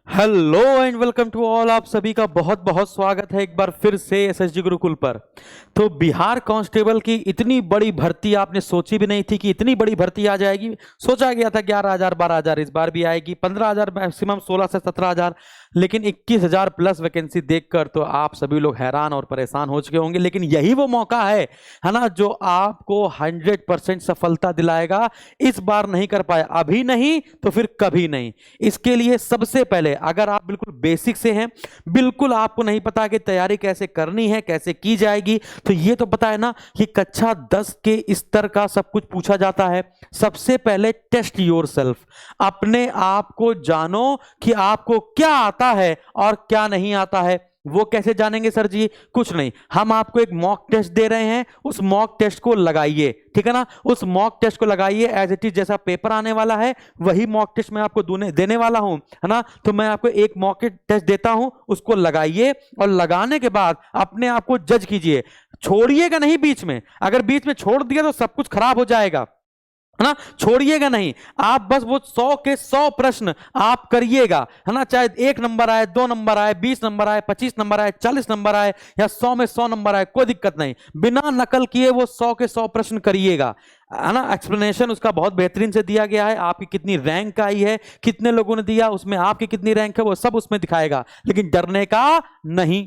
Hello and welcome to all. आप सभी का बहुत बहुत स्वागत है एक बार फिर से एसएसजी गुरुकुल पर। तो बिहार कांस्टेबल की इतनी बड़ी भर्ती आपने सोची भी नहीं थी कि इतनी बड़ी भर्ती आ जाएगी। सोचा गया था 11,000 12,000 इस बार भी आएगी, 15,000 मैक्सिमम 16 से 17,000, लेकिन 21,000 प्लस वैकेंसी देखकर तो आप सभी लोग हैरान और परेशान हो चुके होंगे। लेकिन यही वो मौका है ना, जो आपको 100% सफलता दिलाएगा। इस बार नहीं कर पाए, अभी नहीं तो फिर कभी नहीं। इसके लिए सबसे पहले अगर आप बिल्कुल बेसिक से हैं, बिल्कुल आपको नहीं पता कि तैयारी कैसे करनी है, कैसे की जाएगी, तो ये तो पता है ना कि कक्षा 10 के स्तर का सब कुछ पूछा जाता है। सबसे पहले टेस्ट योरसेल्फ, अपने आप को जानो कि आपको क्या आता है और क्या नहीं आता है। वो कैसे जानेंगे सर जी? कुछ नहीं, हम आपको एक मॉक टेस्ट दे रहे हैं, उस मॉक टेस्ट को लगाइए, ठीक है ना। उस मॉक टेस्ट को लगाइए, एज इट इज जैसा पेपर आने वाला है वही मॉक टेस्ट मैं आपको देने वाला हूं, है ना। तो मैं आपको एक मॉक टेस्ट देता हूं, उसको लगाइए और लगाने के बाद अपने आप को जज कीजिए। छोड़िएगा नहीं बीच में, अगर बीच में छोड़ दिया तो सब कुछ खराब हो जाएगा, है ना। छोड़िएगा नहीं, आप बस वो 100 के 100 प्रश्न आप करिएगा, है ना। चाहे 1 नंबर आए, 2 नंबर आए, 20 नंबर आए, 25 नंबर आए, 40 नंबर आए या 100 में 100 नंबर आए, कोई दिक्कत नहीं। बिना नकल किए वो 100 के 100 प्रश्न करिएगा, है ना। एक्सप्लेनेशन उसका बहुत बेहतरीन से दिया गया है, आपकी कितनी रैंक आई है, कितने लोगों ने दिया, उसमें आपकी कितनी रैंक है, वो सब उसमें दिखाएगा, लेकिन डरने का नहीं।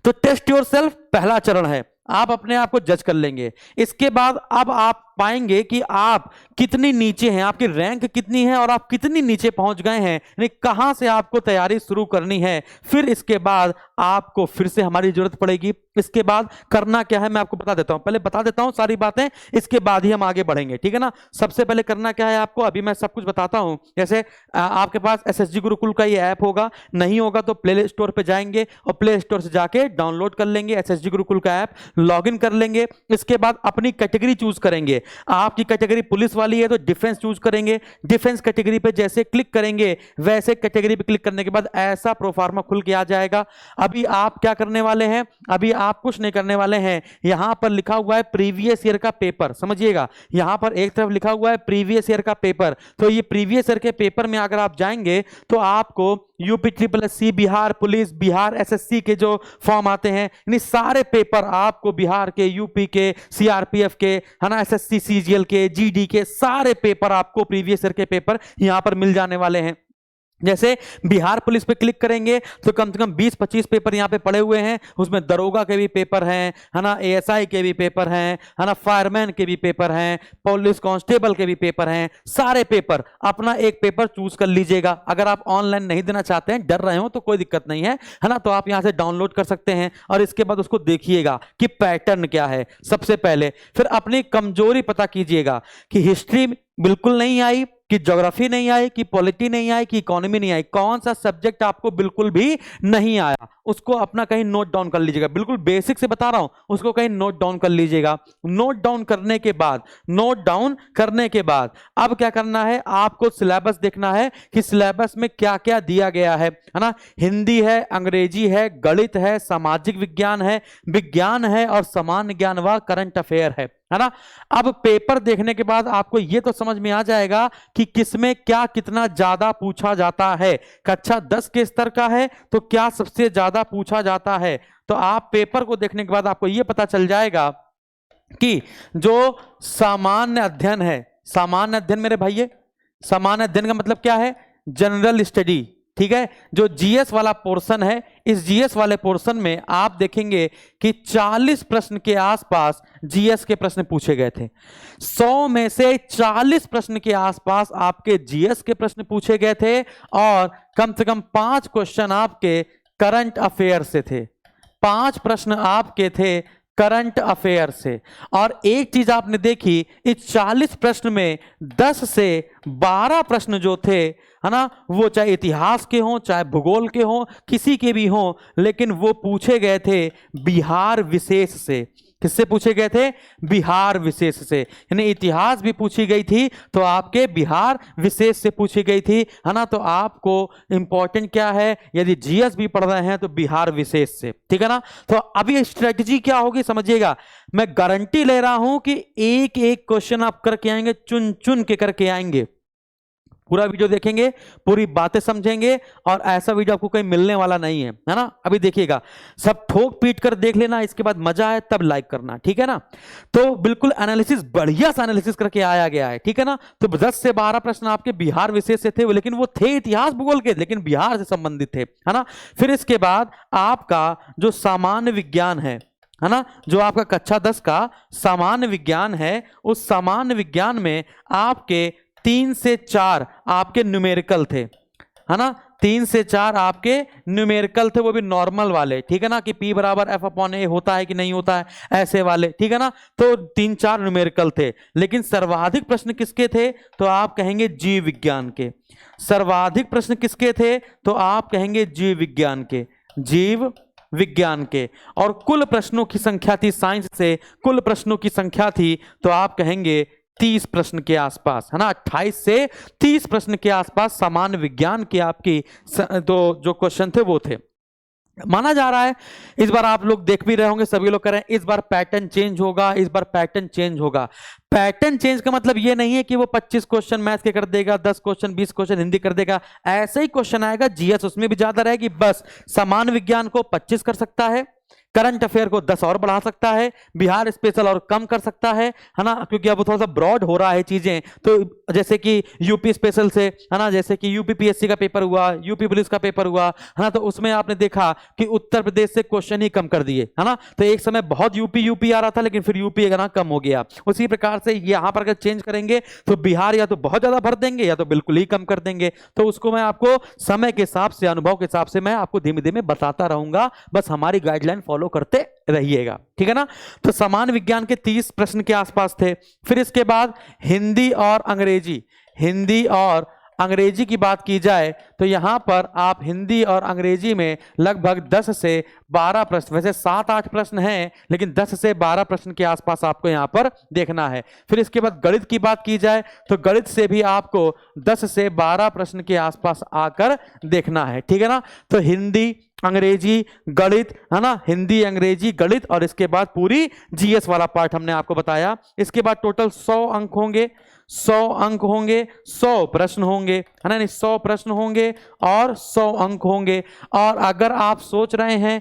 तो टेस्ट योरसेल्फ पहला चरण है, आप अपने आप को जज कर लेंगे। इसके बाद अब आप पाएंगे कि आप कितनी नीचे हैं, आपकी रैंक कितनी है और आप कितनी नीचे पहुंच गए हैं, यानी कहां से आपको तैयारी शुरू करनी है। फिर इसके बाद आपको फिर से हमारी जरूरत पड़ेगी। इसके बाद करना क्या है मैं आपको बता देता हूं, पहले बता देता हूं सारी बातें, इसके बाद ही हम आगे बढ़ेंगे, ठीक है ना। सबसे पहले करना क्या है आपको, अभी मैं सब कुछ बताता हूं। जैसे आपके पास एसएसजी गुरुकुल का ये ऐप होगा, नहीं होगा तो प्ले स्टोर पे जाएंगे और प्ले स्टोर से जाके डाउनलोड कर लेंगे एसएसजी गुरुकुल का ऐप, लॉगिन कर लेंगे। इसके बाद अपनी कैटेगरी चूज करेंगे। आपकी कैटेगरी पुलिस वाली है तो डिफेंस चूज करेंगे। डिफेंस कैटेगरी पे जैसे क्लिक करेंगे वैसे कैटेगरी पे क्लिक करने के बाद ऐसा प्रोफार्मा खुल के आ जाएगा। अभी आप क्या करने वाले हैं, अभी आप कुछ नहीं करने वाले हैं। यहां पर लिखा हुआ है प्रीवियस ईयर का पेपर, समझिएगा, यहां पर एक तरफ लिखा हुआ है प्रीवियस ईयर का पेपर। तो ये प्रीवियस ईयर के पेपर में अगर आप जाएंगे तो आपको UP SSC, Bihar police, Bihar SSC के जो फॉर्म आते हैं, यानी सारे पेपर आपको बिहार के, यूपी के, सीआरपीएफ के, है ना, एसएससी सीजीएल के, जीडी के, सारे पेपर आपको प्रीवियस ईयर के पेपर यहां पर मिल जाने वाले हैं। जैसे बिहार पुलिस पे क्लिक करेंगे तो कम से कम 20-25 पेपर यहाँ पे पड़े हुए हैं, उसमें दरोगा के भी पेपर हैं, है ना, एएसआई के भी पेपर हैं, है ना, फायरमैन के भी पेपर हैं, पुलिस कांस्टेबल के भी पेपर हैं, सारे पेपर। अपना एक पेपर चूज कर लीजिएगा। अगर आप ऑनलाइन नहीं देना चाहते हैं, डर रहे हो, तो कोई दिक्कत नहीं है ना, तो आप यहाँ से डाउनलोड कर सकते हैं और इसके बाद उसको देखिएगा कि पैटर्न क्या है सबसे पहले। फिर अपनी कमजोरी पता कीजिएगा कि हिस्ट्री बिल्कुल नहीं आई, कि ज्योग्राफी नहीं आई, कि पॉलिटी नहीं आई, कि इकोनॉमी नहीं आई, कौन सा सब्जेक्ट आपको बिल्कुल भी नहीं आया, उसको अपना कहीं नोट डाउन कर लीजिएगा। बिल्कुल बेसिक से बता रहा हूं, उसको कहीं नोट डाउन कर लीजिएगा। नोट डाउन करने के बाद अब क्या करना है, आपको सिलेबस देखना है कि सिलेबस में क्या क्या दिया गया है ना। हिंदी है, अंग्रेजी है, गणित है, सामाजिक विज्ञान है और सामान्य ज्ञान व करंट अफेयर है ना। अब पेपर देखने के बाद आपको यह तो समझ में आ जाएगा कि किसमें क्या कितना ज्यादा पूछा जाता है। कक्षा 10 के स्तर का है तो क्या सबसे ज्यादा पूछा जाता है, तो आप पेपर को देखने के बाद आपको यह पता चल जाएगा कि जो सामान्य अध्ययन है, सामान्य अध्ययन मेरे भाइयों, सामान्य अध्ययन का मतलब क्या है, जनरल स्टडी, ठीक है। जो जीएस वाला पोर्शन है, इस जीएस वाले पोर्शन में आप देखेंगे कि 40 प्रश्न के आसपास जीएस के प्रश्न पूछे गए थे। 100 में से 40 प्रश्न के आसपास आपके जीएस के प्रश्न पूछे गए थे और कम से कम 5 क्वेश्चन आपके करंट अफेयर से थे। 5 प्रश्न आपके थे करंट अफेयर से। और एक चीज आपने देखी, इस 40 प्रश्न में 10 से 12 प्रश्न जो थे, है ना, वो चाहे इतिहास के हों, चाहे भूगोल के हों, किसी के भी हों, लेकिन वो पूछे गए थे बिहार विशेष से। किससे पूछे गए थे? बिहार विशेष से। यानी इतिहास भी पूछी गई थी तो आपके बिहार विशेष से पूछी गई थी, है ना। तो आपको इंपॉर्टेंट क्या है, यदि जीएस भी पढ़ रहे हैं तो बिहार विशेष से, ठीक है ना। तो अभी स्ट्रेटजी क्या होगी समझिएगा, मैं गारंटी ले रहा हूं कि एक एक क्वेश्चन आप करके आएंगे, चुन चुन के करके आएंगे। पूरा वीडियो देखेंगे, पूरी बातें समझेंगे, और ऐसा वीडियो आपको कहीं मिलने वाला नहीं है ना। अभी देखिएगा, सब ठोक पीट कर देख लेना, इसके बाद मजा आए तब लाइक करना, ठीक है ना। तो बिल्कुल एनालिसिस, बढ़िया सा एनालिसिस करके आया गया है, ठीक है ना। तो 10 से 12 प्रश्न आपके बिहार विषय से थे, लेकिन वो थे इतिहास भूगोल के, लेकिन बिहार से संबंधित थे, है ना। फिर इसके बाद आपका जो सामान्य विज्ञान है ना, जो आपका कक्षा 10 का सामान्य विज्ञान है, उस सामान्य विज्ञान में आपके 3 से 4 आपके न्यूमेरिकल थे, है ना। 3 से 4 आपके न्यूमेरिकल थे, वो भी नॉर्मल वाले, ठीक है ना, कि P बराबर F/A होता है कि नहीं होता है, ऐसे वाले, ठीक है ना। तो 3-4 न्यूमेरिकल थे, लेकिन सर्वाधिक प्रश्न किसके थे, तो आप कहेंगे जीव विज्ञान के। सर्वाधिक प्रश्न किसके थे, तो आप कहेंगे जीव विज्ञान के, जीव विज्ञान के। और कुल प्रश्नों की संख्या थी, साइंस से कुल प्रश्नों की संख्या थी, तो आप कहेंगे 30 प्रश्न के आसपास, है ना। 28 से 30 प्रश्न के आसपास सामान्य विज्ञान के आपकी तो जो क्वेश्चन थे वो थे। माना जा रहा है, इस बार आप लोग देख भी रहे होंगे, सभी लोग कह रहे हैं इस बार पैटर्न चेंज होगा, इस बार पैटर्न चेंज होगा। पैटर्न चेंज का मतलब ये नहीं है कि वो 25 क्वेश्चन मैथ के कर देगा, 10 क्वेश्चन 20 क्वेश्चन हिंदी कर देगा, ऐसे ही क्वेश्चन आएगा। जीएस उसमें भी ज्यादा रहेगी, बस सामान्य विज्ञान को 25 कर सकता है, करंट अफेयर को 10 और बढ़ा सकता है, बिहार स्पेशल और कम कर सकता है ना, क्योंकि अब थोड़ा सा ब्रॉड हो रहा है चीजें। तो जैसे कि यूपी स्पेशल से, है ना, जैसे कि यूपी पीएससी का पेपर हुआ, यूपी पुलिस का पेपर हुआ, है ना, तो उसमें आपने देखा कि उत्तर प्रदेश से क्वेश्चन ही कम कर दिए, है ना। तो एक समय बहुत यूपी आ रहा था, लेकिन फिर यूपी ना कम हो गया। उसी प्रकार से यहां पर अगर चेंज करेंगे तो बिहार या तो बहुत ज्यादा भर देंगे या तो बिल्कुल ही कम कर देंगे। तो उसको मैं आपको समय के हिसाब से, अनुभव के हिसाब से मैं आपको धीमे धीमे बताता रहूंगा, बस हमारी गाइडलाइन फॉलो करते रहिएगा, ठीक है ना। तो सामान्य विज्ञान के 30 प्रश्न के आसपास थे। फिर इसके बाद हिंदी और अंग्रेजी, हिंदी और अंग्रेजी की बात की जाए तो यहां पर आप हिंदी और अंग्रेजी में लगभग 10 से 12 प्रश्न, वैसे 7-8 प्रश्न हैं, लेकिन 10 से 12 प्रश्न के आसपास आपको यहां पर देखना है। फिर इसके बाद गणित की बात की जाए तो गणित से भी आपको 10 से 12 प्रश्न के आसपास आकर देखना है, ठीक है ना। तो हिंदी अंग्रेजी गणित, है ना, हिंदी अंग्रेजी गणित, और इसके बाद पूरी जीएस वाला पार्ट हमने आपको बताया। इसके बाद टोटल 100 अंक होंगे, 100 अंक होंगे, 100 प्रश्न होंगे, है ना, 100 प्रश्न होंगे और 100 अंक होंगे। और अगर आप सोच रहे हैं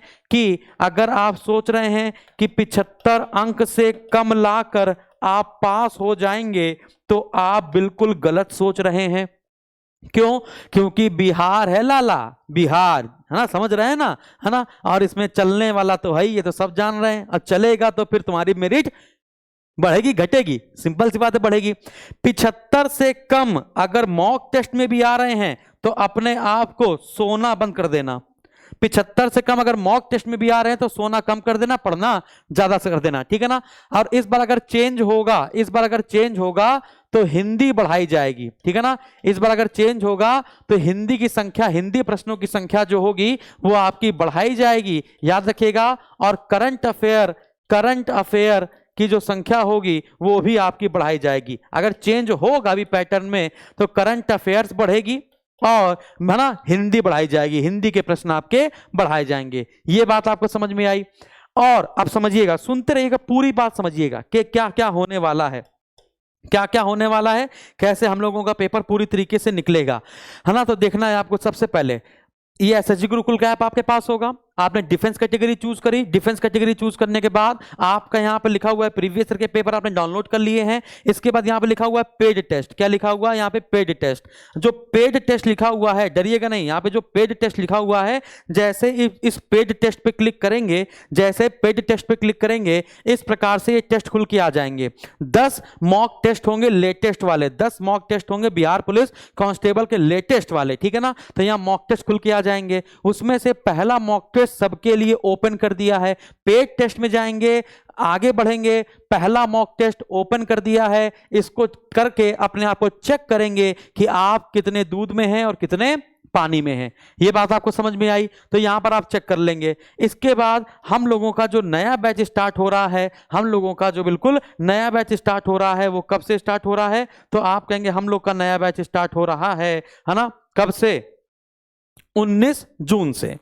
कि 75 अंक से कम लाकर आप पास हो जाएंगे, तो आप बिल्कुल गलत सोच रहे हैं। क्यों? क्योंकि बिहार है लाला, बिहार, है ना, समझ रहे हैं ना, है ना। और इसमें चलने वाला तो है, ये तो सब जान रहे हैं। और चलेगा तो फिर तुम्हारी मेरिट बढ़ेगी घटेगी, सिंपल सी बात है, बढ़ेगी। 75 से कम अगर मॉक टेस्ट में भी आ रहे हैं तो अपने आप को सोना बंद कर देना। 75 से कम अगर मॉक टेस्ट में भी आ रहे हैं तो सोना कम कर देना, पढ़ना ज्यादा से कर देना, ठीक है ना। और इस बार अगर चेंज होगा, तो हिंदी बढ़ाई जाएगी, ठीक है ना। इस बार अगर चेंज होगा तो हिंदी की संख्या, हिंदी प्रश्नों की संख्या जो होगी वो आपकी बढ़ाई जाएगी, याद रखिएगा। और करंट अफेयर की जो संख्या होगी वो भी आपकी बढ़ाई जाएगी। अगर चेंज होगा भी पैटर्न में तो करंट अफेयर्स बढ़ेगी और, है ना, हिंदी बढ़ाई जाएगी, हिंदी के प्रश्न आपके बढ़ाए जाएंगे। ये बात आपको समझ में आई। और अब समझिएगा, सुनते रहिएगा, पूरी बात समझिएगा कि क्या क्या होने वाला है, क्या क्या होने वाला है, कैसे हम लोगों का पेपर पूरी तरीके से निकलेगा, है ना। तो देखना है आपको। सबसे पहले ये एसएसजी गुरुकुल का ऐप आपके पास होगा, आपने डिफेंस कैटेगरी चूज करी। डिफेंस कैटेगरी चूज करने के बाद आपका यहां पर लिखा हुआ है प्रीवियस ईयर के पेपर आपने डाउनलोड कर लिए हैं। इसके बाद यहां पे लिखा हुआ है पेड टेस्ट। क्या लिखा हुआ है यहां पे? Paid test. जो पेड टेस्ट लिखा हुआ है, डरिएगा नहीं, यहां पे जो पेड टेस्ट लिखा हुआ है, जैसे इस पेड टेस्ट पे क्लिक करेंगे, जैसे पेड टेस्ट पे क्लिक करेंगे, इस प्रकार से ये टेस्ट खुल के आ जाएंगे। 10 मॉक टेस्ट होंगे, लेटेस्ट वाले 10 मॉक टेस्ट होंगे बिहार पुलिस कांस्टेबल के लेटेस्ट वाले, ठीक है ना। तो यहां मॉक टेस्ट खुल के आ जाएंगे। उसमें से पहला मॉक टेस्ट सबके लिए ओपन कर दिया है। पेड टेस्ट में जाएंगे, आगे बढ़ेंगे, पहला मॉक टेस्ट ओपन कर दिया है। इसको करके अपने आप को चेक करेंगे कि आप कितने दूध में हैं और कितने पानी में हैं। ये बात आपको समझ में आई? तो यहां पर आप चेक कर लेंगे। इसके बाद हम लोगों का जो नया बैच स्टार्ट हो रहा है, हम लोगों का जो बिल्कुल नया बैच स्टार्ट हो रहा है, वो कब से स्टार्ट हो रहा है? तो आप कहेंगे हम लोग का नया बैच स्टार्ट हो रहा है ना, कब से? 19 जून से।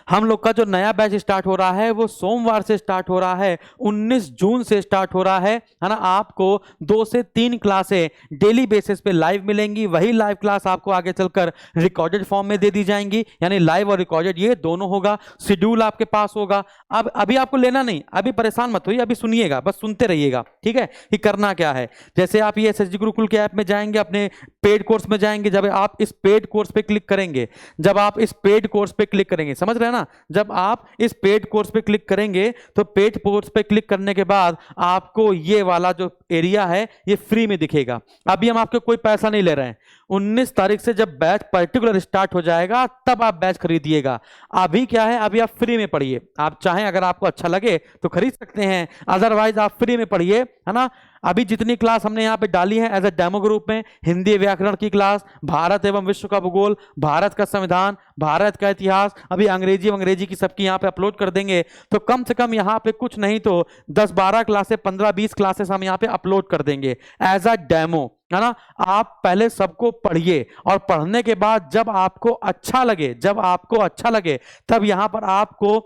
हम लोग का जो नया बैच स्टार्ट हो रहा है वो सोमवार से स्टार्ट हो रहा है, 19 जून से स्टार्ट हो रहा है ना। आपको 2 से 3 क्लासें डेली बेसिस पे लाइव मिलेंगी। वही लाइव क्लास आपको आगे चलकर रिकॉर्डेड फॉर्म में दे दी जाएंगी, यानी लाइव और रिकॉर्डेड ये दोनों होगा। शेड्यूल आपके पास होगा। अब अभी आपको लेना नहीं, अभी परेशान मत होइए, अभी सुनिएगा, बस सुनते रहिएगा, ठीक है। कि करना क्या है, जैसे आप ये एसएसजी गुरुकुल के ऐप में जाएंगे, अपने पेड कोर्स में जाएंगे। जब आप इस पेड कोर्स पे क्लिक करेंगे, जब आप इस पेड कोर्स पे क्लिक करेंगे, समझ रहे हैं ना, जब आप इस पेड कोर्स पे क्लिक करेंगे तो पेड कोर्स पे क्लिक करने के बाद आपको ये वाला जो एरिया है ये फ्री में दिखेगा। अभी हम आपको कोई पैसा नहीं ले रहे हैं। 19 तारीख से जब बैच पर्टिकुलर स्टार्ट हो जाएगा तब आप बैच खरीदिएगा। अभी क्या है, अभी आप फ्री में पढ़िए। आप चाहें, अगर आपको अच्छा लगे तो खरीद सकते हैं, अदरवाइज आप फ्री में पढ़िए, है ना। अभी जितनी क्लास हमने यहाँ पे डाली है एज ए डेमो ग्रुप में, हिंदी व्याकरण की क्लास, भारत एवं विश्व का भूगोल, भारत का संविधान, भारत का इतिहास, अभी अंग्रेजी की सबकी यहाँ पे अपलोड कर देंगे। तो कम से कम यहाँ पे कुछ नहीं तो 10-12 क्लासेस, 15-20 क्लासेस हम यहाँ पे अपलोड कर देंगे एज अ डेमो, है ना। आप पहले सबको पढ़िए और पढ़ने के बाद जब आपको अच्छा लगे तब यहां पर आपको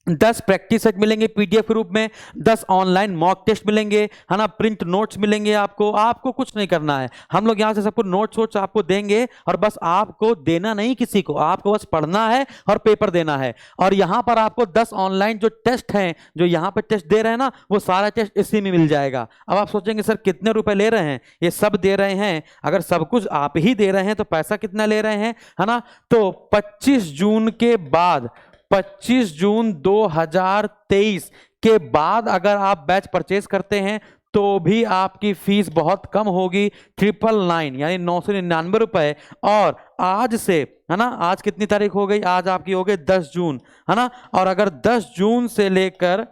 10 प्रैक्टिस सेट मिलेंगे पीडीएफ के रूप में, 10 ऑनलाइन मॉक टेस्ट मिलेंगे, है ना, प्रिंट नोट्स मिलेंगे। आपको कुछ नहीं करना है, हम लोग यहां से सबको नोट्स आपको देंगे और बस आपको देना नहीं किसी को, आपको बस पढ़ना है और पेपर देना है। और यहां पर आपको 10 ऑनलाइन जो टेस्ट हैं, जो यहां पर टेस्ट दे रहे हैं ना, वो सारा टेस्ट इसी में मिल जाएगा। अब आप सोचेंगे सर कितने रुपए ले रहे हैं, ये सब दे रहे हैं। अगर सब कुछ आप ही दे रहे हैं तो पैसा कितना ले रहे हैं, है ना। तो 25 जून के बाद, 25 जून 2023 के बाद अगर आप बैच परचेज करते हैं तो भी आपकी फीस बहुत कम होगी, 999 यानी 999 रुपए। और आज से, है ना, आज कितनी तारीख हो गई, आज आपकी हो गई 10 जून, है ना। और अगर 10 जून से लेकर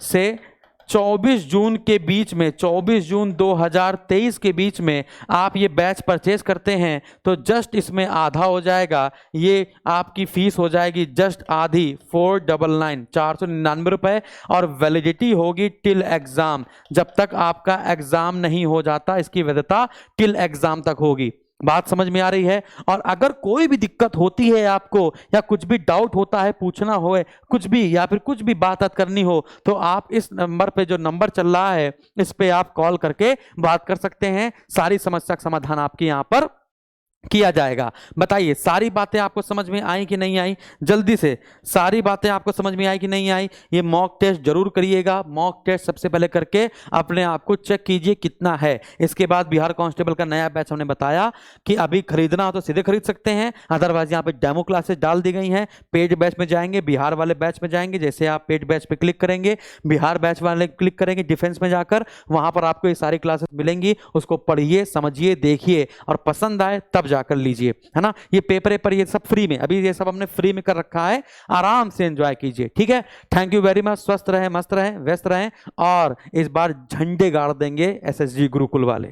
से 24 जून के बीच में, 24 जून 2023 के बीच में आप ये बैच परचेज करते हैं तो जस्ट इसमें आधा हो जाएगा, ये आपकी फीस हो जाएगी जस्ट आधी, 499 499 रुपए। और वैलिडिटी होगी टिल एग्जाम, जब तक आपका एग्जाम नहीं हो जाता इसकी वैधता टिल एग्जाम तक होगी। बात समझ में आ रही है। और अगर कोई भी दिक्कत होती है आपको, या कुछ भी डाउट होता है, पूछना हो कुछ भी, या फिर कुछ भी बात करनी हो, तो आप इस नंबर पे, जो नंबर चल रहा है, इस पे आप कॉल करके बात कर सकते हैं। सारी समस्या का समाधान आपके यहां पर किया जाएगा। बताइए सारी बातें आपको समझ में आई कि नहीं आई, जल्दी से सारी बातें आपको समझ में आई कि नहीं आई। ये मॉक टेस्ट जरूर करिएगा, मॉक टेस्ट सबसे पहले करके अपने आप को चेक कीजिए कितना है। इसके बाद बिहार कांस्टेबल का नया बैच हमने बताया कि अभी खरीदना हो तो सीधे खरीद सकते हैं, अदरवाइज यहाँ पे डेमो क्लासेस डाल दी गई हैं। पेड बैच में जाएंगे, बिहार वाले बैच में जाएंगे, जैसे आप पेड बैच पे क्लिक करेंगे, बिहार बैच वाले क्लिक करेंगे, डिफेंस में जाकर वहां पर आपको ये सारी क्लासेस मिलेंगी। उसको पढ़िए, समझिए, देखिए और पसंद आए तब जाकर लीजिए, है ना। ये पेपर ये सब फ्री में, अभी ये सब हमने फ्री में कर रखा है, आराम से एंजॉय कीजिए, ठीक है। Thank you very much. स्वस्थ रहें, मस्त रहें, व्यस्त रहें और इस बार झंडे गाड़ देंगे एसएसजी गुरुकुल वाले।